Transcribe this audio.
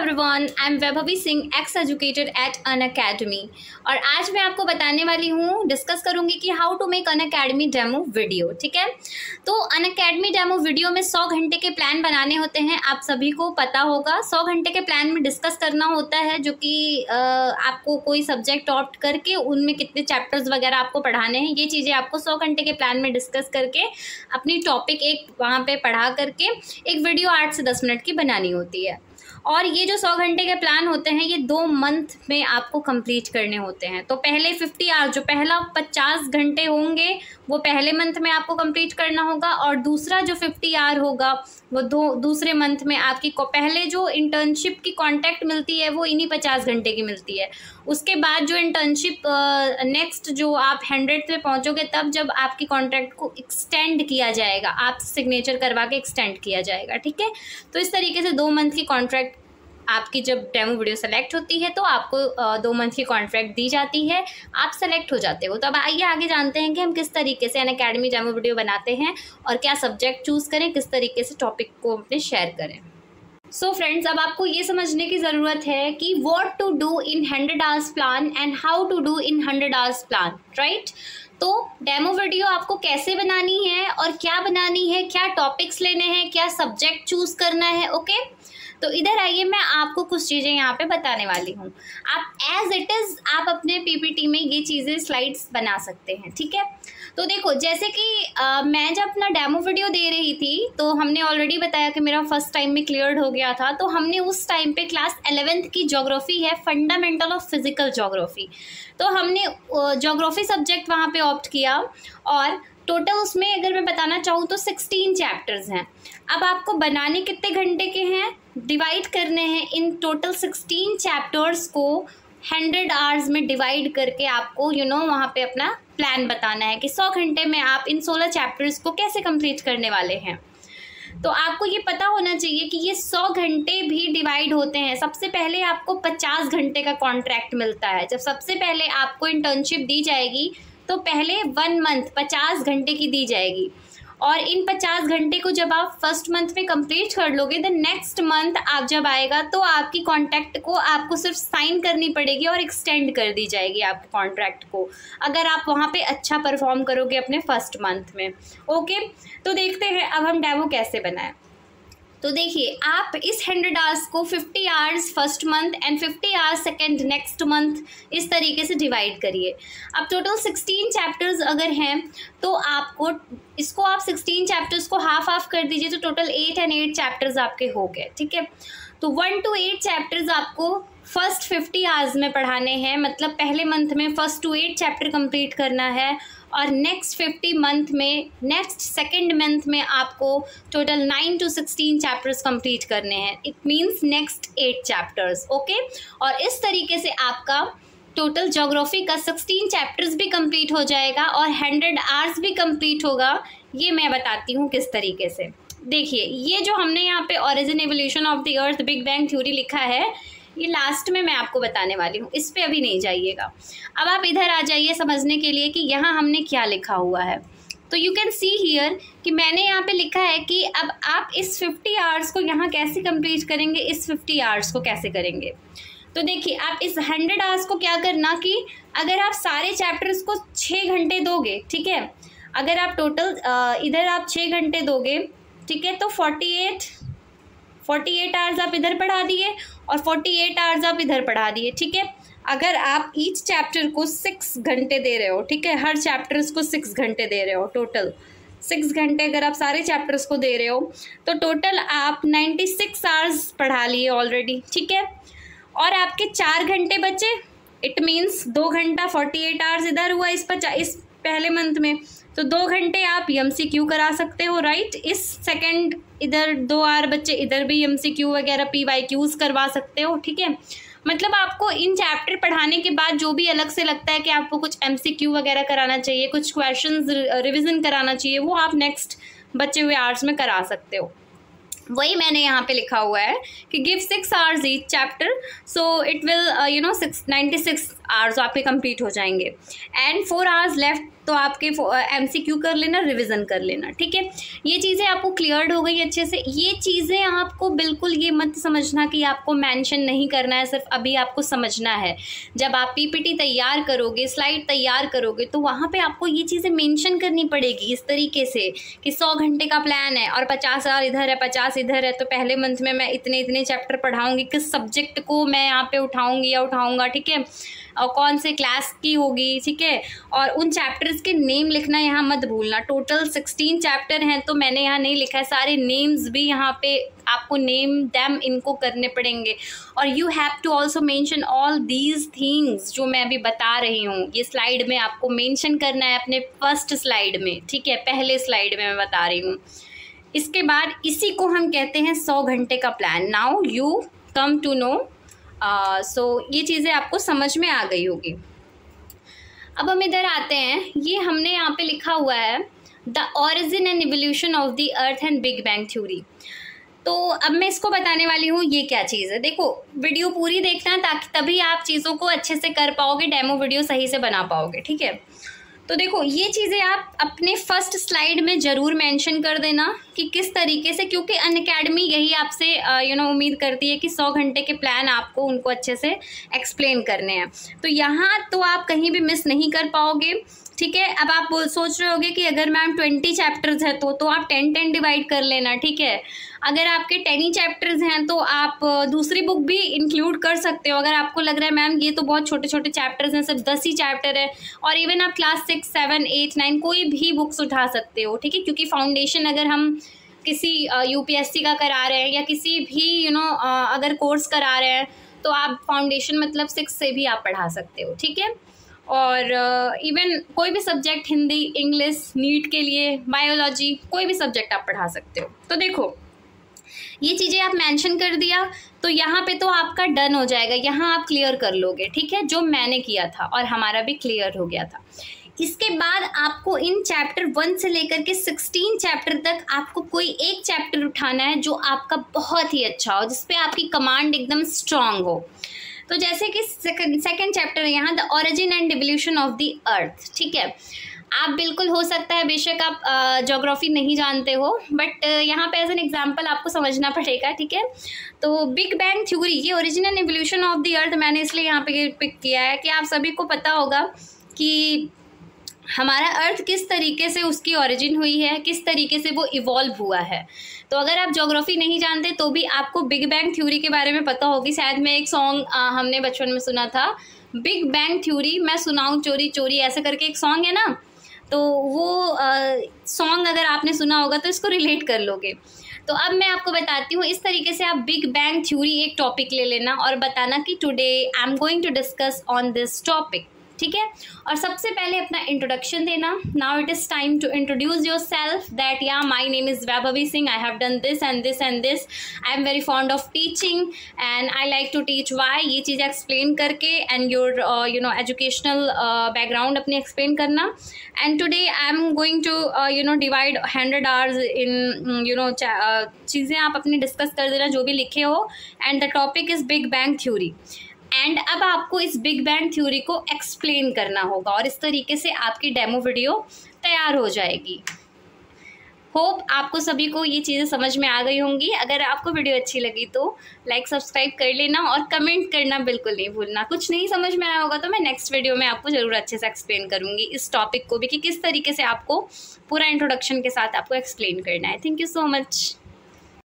Everyone, I am Vaibhavi Singh, x educated eight Unacademy. और आज मैं आपको बताने वाली हूँ, डिस्कस करूँगी कि how to make Unacademy demo video. ठीक है, तो अनअकैडमी डेमो वीडियो में 100 घंटे के प्लान बनाने होते हैं। आप सभी को पता होगा 100 घंटे के प्लान में डिस्कस करना होता है, जो कि आपको कोई सब्जेक्ट ऑप्ट करके उनमें कितने चैप्टर्स वगैरह आपको पढ़ाने हैं, ये चीज़ें आपको 100 घंटे के प्लान में डिस्कस करके अपनी टॉपिक एक वहाँ पे पढ़ा करके एक वीडियो 8 से 10 मिनट की बनानी होती है। और ये जो 100 घंटे के प्लान होते हैं ये 2 मंथ में आपको कंप्लीट करने होते हैं। तो पहले 50 आवर, जो पहला 50 घंटे होंगे वो पहले मंथ में आपको कंप्लीट करना होगा, और दूसरा जो 50 आवर होगा वो दूसरे मंथ में आपकी पहले जो इंटर्नशिप की कॉन्ट्रैक्ट मिलती है वो इन्हीं 50 घंटे की मिलती है। उसके बाद जो इंटर्नशिप नेक्स्ट जो आप 100 पे पहुंचोगे तब जब आपकी कॉन्ट्रैक्ट को एक्सटेंड किया जाएगा, आप सिग्नेचर करवा के एक्सटेंड किया जाएगा। ठीक है, तो इस तरीके से 2 मंथ की कॉन्ट्रैक्ट आपकी जब डेमो वीडियो सेलेक्ट होती है तो आपको 2 मंथ की कॉन्ट्रैक्ट दी जाती है, आप सेलेक्ट हो जाते हो। तो अब आइए आगे जानते हैं कि हम किस तरीके से अनअकैडमी डेमो वीडियो बनाते हैं और क्या सब्जेक्ट चूज़ करें, किस तरीके से टॉपिक को अपने शेयर करें। सो फ्रेंड्स, अब आपको ये समझने की ज़रूरत है कि what to do in 100 hours plan and how to do in 100 hours plan, right. तो डेमो वीडियो आपको कैसे बनानी है और क्या बनानी है, क्या टॉपिक्स लेने हैं, क्या सब्जेक्ट चूज़ करना है। ओके, तो इधर आइए, मैं आपको कुछ चीज़ें यहाँ पे बताने वाली हूँ। आप एज इट इज़ आप अपने पीपीटी में ये चीज़ें स्लाइड्स बना सकते हैं। ठीक है, तो देखो जैसे कि मैं जब अपना डेमो वीडियो दे रही थी तो हमने ऑलरेडी बताया कि मेरा फर्स्ट टाइम में क्लियर्ड हो गया था। तो हमने उस टाइम पे क्लास 11th की ज्योग्राफी है, फंडामेंटल ऑफ फिजिकल ज्योग्राफी, तो हमने ज्योग्राफी सब्जेक्ट वहाँ पे ऑप्ट किया। और टोटल उसमें अगर मैं बताना चाहूँ तो 16 चैप्टर्स हैं। अब आपको बनाने कितने घंटे के हैं, डिवाइड करने हैं इन टोटल 16 चैप्टर्स को 100 आवर्स में डिवाइड करके आपको वहाँ पे अपना प्लान बताना है कि 100 घंटे में आप इन 16 चैप्टर्स को कैसे कंप्लीट करने वाले हैं। तो आपको ये पता होना चाहिए कि ये 100 घंटे भी डिवाइड होते हैं। सबसे पहले आपको 50 घंटे का कॉन्ट्रैक्ट मिलता है। जब सबसे पहले आपको इंटर्नशिप दी जाएगी तो पहले 1 मंथ 50 घंटे की दी जाएगी, और इन 50 घंटे को जब आप फर्स्ट मंथ में कंप्लीट कर लोगे तो नेक्स्ट मंथ आप जब आएगा तो आपकी कॉन्ट्रैक्ट को आपको सिर्फ साइन करनी पड़ेगी और एक्सटेंड कर दी जाएगी आपके कॉन्ट्रैक्ट को, अगर आप वहाँ पे अच्छा परफॉर्म करोगे अपने फर्स्ट मंथ में। ओके, तो देखते हैं अब हम डेमो कैसे बनाएं। तो देखिए, आप इस 100 आवर्स को 50 hours first month and 50 hours second next month इस तरीके से डिवाइड करिए। अब टोटल 16 चैप्टर्स अगर हैं तो आपको इसको आप 16 चैप्टर्स को हाफ कर दीजिए, तो टोटल 8 and 8 चैप्टर्स आपके हो गए। ठीक है, तो 1 to 8 चैप्टर्स आपको फर्स्ट 50 आवर्स में पढ़ाने हैं, मतलब पहले मंथ में फर्स्ट टू 8 चैप्टर कंप्लीट करना है, और नेक्स्ट 50 मंथ में नेक्स्ट सेकेंड मंथ में आपको टोटल 9 to 16 चैप्टर्स कंप्लीट करने हैं। It means next 8 chapters. Okay, और इस तरीके से आपका टोटल ज्योग्राफी का 16 चैप्टर्स भी कंप्लीट हो जाएगा और 100 आवर्स भी कंप्लीट होगा। ये मैं बताती हूँ किस तरीके से। देखिए, ये जो हमने यहाँ पे origin evolution of the earth big bang theory लिखा है, ये लास्ट में मैं आपको बताने वाली हूँ, इस पे अभी नहीं जाइएगा। अब आप इधर आ जाइए समझने के लिए कि यहाँ हमने क्या लिखा हुआ है। तो यू कैन सी हियर कि मैंने यहाँ पे लिखा है कि अब आप इस 50 आवर्स को यहाँ कैसे कंप्लीट करेंगे, इस 50 आवर्स को कैसे करेंगे। तो देखिए, आप इस 100 आवर्स को क्या करना कि अगर आप सारे चैप्टर्स को 6 घंटे दोगे, ठीक है, अगर आप टोटल इधर आप 6 घंटे दोगे, ठीक है, तो 48 आवर्स आप इधर पढ़ा दिए और 48 आवर्स आप इधर पढ़ा दिए। ठीक है, अगर आप ईच चैप्टर को 6 घंटे दे रहे हो, ठीक है, हर चैप्टर्स को 6 घंटे दे रहे हो, टोटल 6 घंटे अगर आप सारे चैप्टर्स को दे रहे हो तो टोटल आप 96 आवर्स पढ़ा लिए ऑलरेडी। ठीक है, और आपके 4 घंटे बचे, इट मीन्स 2 घंटा 48 आवर्स इधर हुआ इस पहले मंथ में, तो 2 घंटे आप MCQ करा सकते हो, राइट। इस सेकंड इधर 2 आवर बच्चे, इधर भी MCQ वगैरह PYQs करवा सकते हो। ठीक है, मतलब आपको इन चैप्टर पढ़ाने के बाद जो भी अलग से लगता है कि आपको कुछ MCQ वगैरह कराना चाहिए, कुछ क्वेश्चंस रिविज़न कराना चाहिए, वो आप नेक्स्ट बचे हुए आवर्स में करा सकते हो। वही मैंने यहाँ पे लिखा हुआ है कि give 6 hours each chapter, so it will 96 hours आपके कंप्लीट हो जाएंगे, एंड 4 आवर्स लेफ्ट तो आपके MCQ कर लेना, रिवीजन कर लेना, ठीक है। ये चीज़ें आपको क्लियर्ड हो गई अच्छे से। ये चीज़ें आपको बिल्कुल ये मत समझना कि आपको मेंशन नहीं करना है, सिर्फ अभी आपको समझना है। जब आप PPT तैयार करोगे, स्लाइड तैयार करोगे, तो वहाँ पे आपको ये चीज़ें मेंशन करनी पड़ेगी इस तरीके से कि 100 घंटे का प्लान है और 50,000 इधर है, 50 इधर है, तो पहले मंथ में मैं इतने इतने चैप्टर पढ़ाऊँगी, किस सब्जेक्ट को मैं यहाँ पे उठाऊँगी या उठाऊँगा, ठीक है, और कौन से क्लास की होगी, ठीक है। और उन चैप्टर्स के नेम लिखना यहाँ मत भूलना। टोटल 16 चैप्टर हैं, तो मैंने यहाँ नहीं लिखा है, सारे नेम्स भी यहाँ पे आपको नेम दैम इनको करने पड़ेंगे। और you have to also mention all these things जो मैं अभी बता रही हूँ। ये स्लाइड में आपको मेंशन करना है, अपने फर्स्ट स्लाइड में, ठीक है, पहले स्लाइड में मैं बता रही हूँ। इसके बाद इसी को हम कहते हैं 100 घंटे का plan. Now you come to know. So ये चीज़ें आपको समझ में आ गई होगी। अब हम इधर आते हैं, ये हमने यहाँ पे लिखा हुआ है the origin and evolution of the earth and big bang theory. तो अब मैं इसको बताने वाली हूँ ये क्या चीज़ है। देखो, वीडियो पूरी देखना ताकि तभी आप चीज़ों को अच्छे से कर पाओगे, डेमो वीडियो सही से बना पाओगे, ठीक है। तो देखो, ये चीज़ें आप अपने फर्स्ट स्लाइड में ज़रूर मेंशन कर देना कि किस तरीके से, क्योंकि अनअकैडमी यही आपसे उम्मीद करती है कि 100 घंटे के प्लान आपको उनको अच्छे से एक्सप्लेन करने हैं। तो यहाँ तो आप कहीं भी मिस नहीं कर पाओगे, ठीक है। अब आप सोच रहे होगे कि अगर मैम 20 चैप्टर्स है तो आप 10 डिवाइड कर लेना, ठीक है। अगर आपके 10 ही चैप्टर्स हैं तो आप दूसरी बुक भी इंक्लूड कर सकते हो। अगर आपको लग रहा है मैम ये तो बहुत छोटे छोटे चैप्टर्स हैं, सिर्फ 10 ही चैप्टर है, और इवन आप क्लास 6, 7, 8, 9 कोई भी बुक्स उठा सकते हो, ठीक है। क्योंकि फाउंडेशन अगर हम किसी UPSC का करा रहे हैं या किसी भी अगर कोर्स करा रहे हैं, तो आप फाउंडेशन मतलब 6 से भी आप पढ़ा सकते हो, ठीक है। और इवन कोई भी सब्जेक्ट, हिंदी, इंग्लिश, नीट के लिए, बायोलॉजी, कोई भी सब्जेक्ट आप पढ़ा सकते हो। तो देखो, ये चीज़ें आप मेंशन कर दिया तो यहाँ पे तो आपका डन हो जाएगा, यहाँ आप क्लियर कर लोगे, ठीक है, जो मैंने किया था और हमारा भी क्लियर हो गया था। इसके बाद आपको इन चैप्टर 1 से लेकर के 16 चैप्टर तक आपको कोई एक चैप्टर उठाना है जो आपका बहुत ही अच्छा हो, जिसपे आपकी कमांड एकदम स्ट्रांग हो। तो जैसे कि सेकंड चैप्टर है यहाँ, the origin and evolution of the earth, ठीक है। आप बिल्कुल, हो सकता है बेशक आप ज्योग्राफी नहीं जानते हो, बट यहाँ पे एज एन एग्जांपल आपको समझना पड़ेगा, ठीक है। तो बिग बैंग थ्योरी, ये origin and evolution of the earth मैंने इसलिए यहाँ पे पिक किया है कि आप सभी को पता होगा कि हमारा अर्थ किस तरीके से उसकी ओरिजिन हुई है, किस तरीके से वो इवॉल्व हुआ है। तो अगर आप ज्योग्राफी नहीं जानते तो भी आपको बिग बैंग थ्योरी के बारे में पता होगी। शायद में एक सॉन्ग हमने बचपन में सुना था, बिग बैंग थ्योरी मैं सुनाऊँ चोरी चोरी, ऐसे करके एक सॉन्ग है ना। तो वो सॉन्ग अगर आपने सुना होगा तो इसको रिलेट कर लोगे। तो अब मैं आपको बताती हूँ, इस तरीके से आप बिग बैंग थ्योरी एक टॉपिक ले लेना और बताना कि today I am going to discuss on this topic, ठीक है। और सबसे पहले अपना इंट्रोडक्शन देना। Now it is time to introduce yourself that या my name is Vaibhavi Singh, I have done this and this and this, I am very fond of teaching and I like to teach why, ये चीज़ें explain करके and your educational background अपनी explain करना। And today I am going to divide 100 hours in चीज़ें आप अपनी discuss कर देना जो भी लिखे हो। And the topic is big bang theory. And अब आपको इस बिग बैंग थ्योरी को एक्सप्लेन करना होगा और इस तरीके से आपकी डेमो वीडियो तैयार हो जाएगी। होप आपको सभी को ये चीज़ें समझ में आ गई होंगी। अगर आपको वीडियो अच्छी लगी तो लाइक सब्सक्राइब कर लेना और कमेंट करना बिल्कुल नहीं भूलना। कुछ नहीं समझ में आया होगा तो मैं नेक्स्ट वीडियो में आपको ज़रूर अच्छे से एक्सप्लेन करूँगी इस टॉपिक को भी कि किस तरीके से आपको पूरा इंट्रोडक्शन के साथ आपको एक्सप्लेन करना है। Thank you so much.